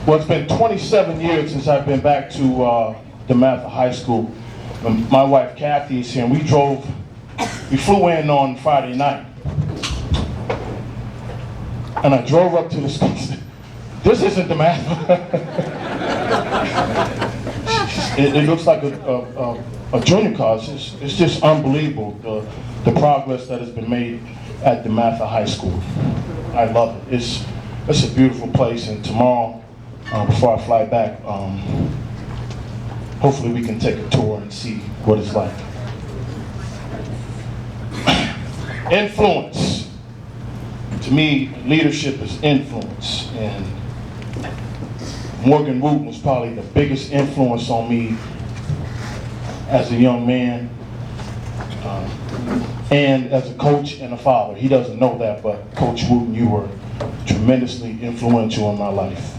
Well, it's been 27 years since I've been back to DeMatha High School. My wife Kathy is here, and we flew in on Friday night. And I drove up to the school. This isn't DeMatha. it looks like a junior college. It's just unbelievable, the progress that has been made at DeMatha High School. I love it. It's a beautiful place, and tomorrow, before I fly back, hopefully we can take a tour and see what it's like. Influence. To me, leadership is influence, and Morgan Wooten was probably the biggest influence on me as a young man, and as a coach and a father. He doesn't know that, but Coach Wooten, you were tremendously influential in my life.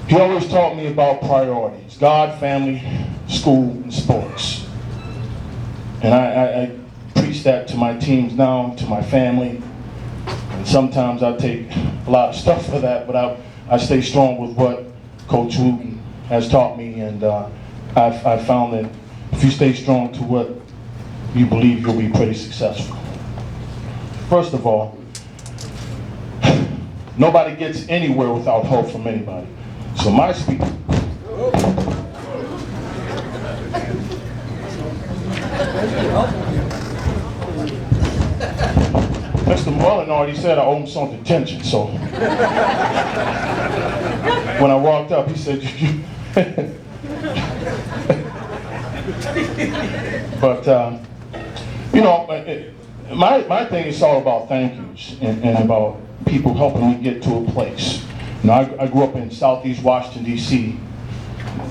He always taught me about priorities: God, family, school, and sports. And I preach that to my teams now, to my family. And sometimes I take a lot of stuff for that, but I stay strong with what Coach Wooten has taught me, and I've found that if you stay strong to what you believe, you'll be pretty successful. First of all, nobody gets anywhere without help from anybody. So my speech. Mr. Mullen already said I owe him some detention, so when I walked up, he said, but you know, my thing is all about thank yous and about people helping me get to a place. You know, I grew up in Southeast Washington, D.C.,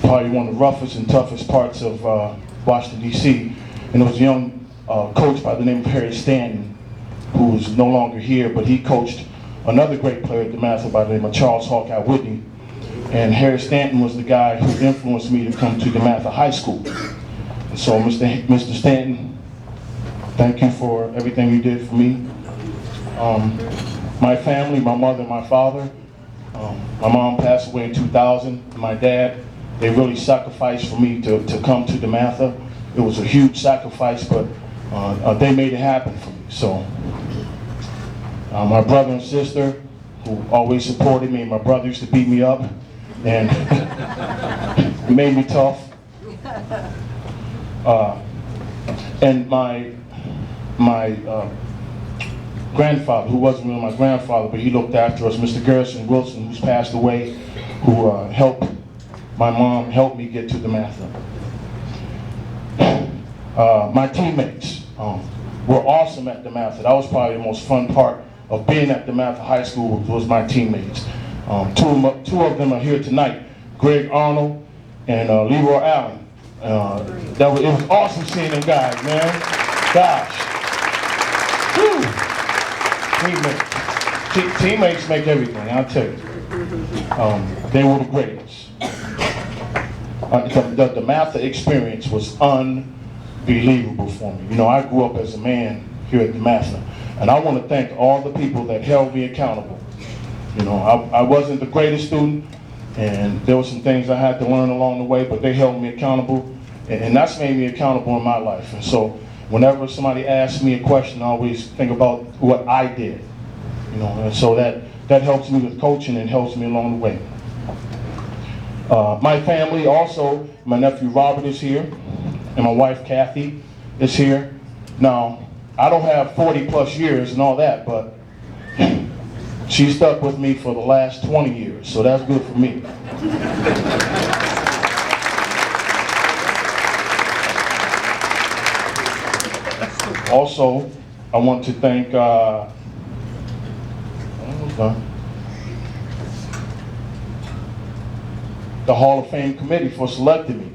probably one of the roughest and toughest parts of Washington, D.C., and there was a young coach by the name of Harry Stanton, who is no longer here, but he coached another great player at DeMatha by the name of Charles Hawkeye Whitney. And Harry Stanton was the guy who influenced me to come to DeMatha High School. And so, Mr. Stanton, thank you for everything you did for me. My family, my mother and my father, my mom passed away in 2000, and my dad, they really sacrificed for me to come to DeMatha. It was a huge sacrifice, but they made it happen for me. So, my brother and sister, who always supported me. My brother used to beat me up and made me tough. And my grandfather, who wasn't really my grandfather, but he looked after us, Mr. Garrison Wilson, who's passed away, who helped my mom help me get to DeMatha. My teammates were awesome at DeMatha. That was probably the most fun part of being at DeMatha High School was my teammates. Two of them are here tonight, Greg Arnold and Leroy Allen. It was awesome seeing them guys, man. Gosh. Whew. Teammates make everything, I'll tell you. They were the greatest. The DeMatha experience was unbelievable for me. You know, I grew up as a man here at DeMatha, and I want to thank all the people that held me accountable. You know, I wasn't the greatest student, and there were some things I had to learn along the way, but they held me accountable, and that's made me accountable in my life. And so whenever somebody asks me a question, I always think about what I did. You know, and so that helps me with coaching and helps me along the way. My family also, my nephew Robert is here, and my wife Kathy is here. Now, I don't have 40 plus years and all that, but she stuck with me for the last 20 years, so that's good for me. Also, I want to thank the Hall of Fame committee for selecting me.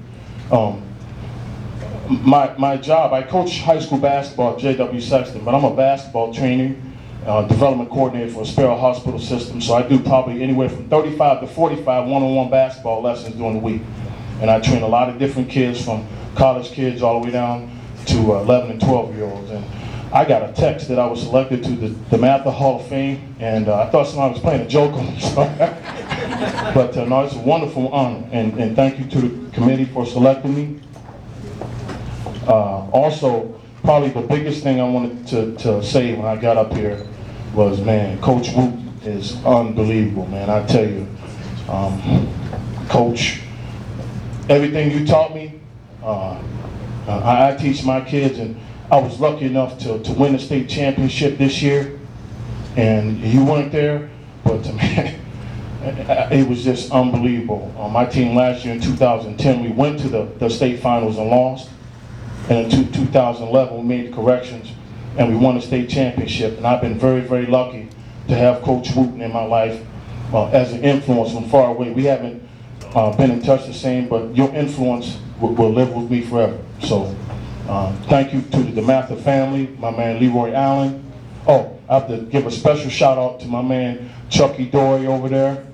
My job, I coach high school basketball at J.W. Sexton, but I'm a basketball trainer, development coordinator for a Sparrow Hospital System, so I do probably anywhere from 35 to 45 one-on-one basketball lessons during the week. And I train a lot of different kids, from college kids all the way down to 11 and 12-year-olds. And I got a text that I was selected to the DeMatha Hall of Fame, and I thought somebody was playing a joke on me. So But no, it's a wonderful honor, and thank you to the committee for selecting me. Also, probably the biggest thing I wanted to say when I got up here was, man, Coach Woot is unbelievable, man. I tell you, Coach, everything you taught me, I teach my kids, and I was lucky enough to win the state championship this year, and you weren't there, but man, it was just unbelievable. My team last year in 2010, we went to the state finals and lost, and in 2011 we made the corrections, and we won the state championship, and I've been very, very lucky to have Coach Wooten in my life as an influence from far away. We haven't been in touch the same, but your influence will live with me forever. So thank you to the DeMatha family, my man Leroy Allen. Oh, I have to give a special shout out to my man Chucky Dory over there,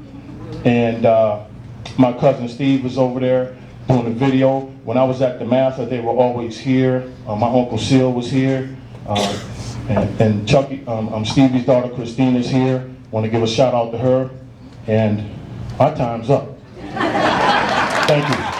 and my cousin Steve was over there doing the video. When I was at DeMatha, they were always here. My Uncle Seal was here, and Chucky, Stevie's daughter Christine is here. Want to give a shout out to her, and my time's up. Thank you.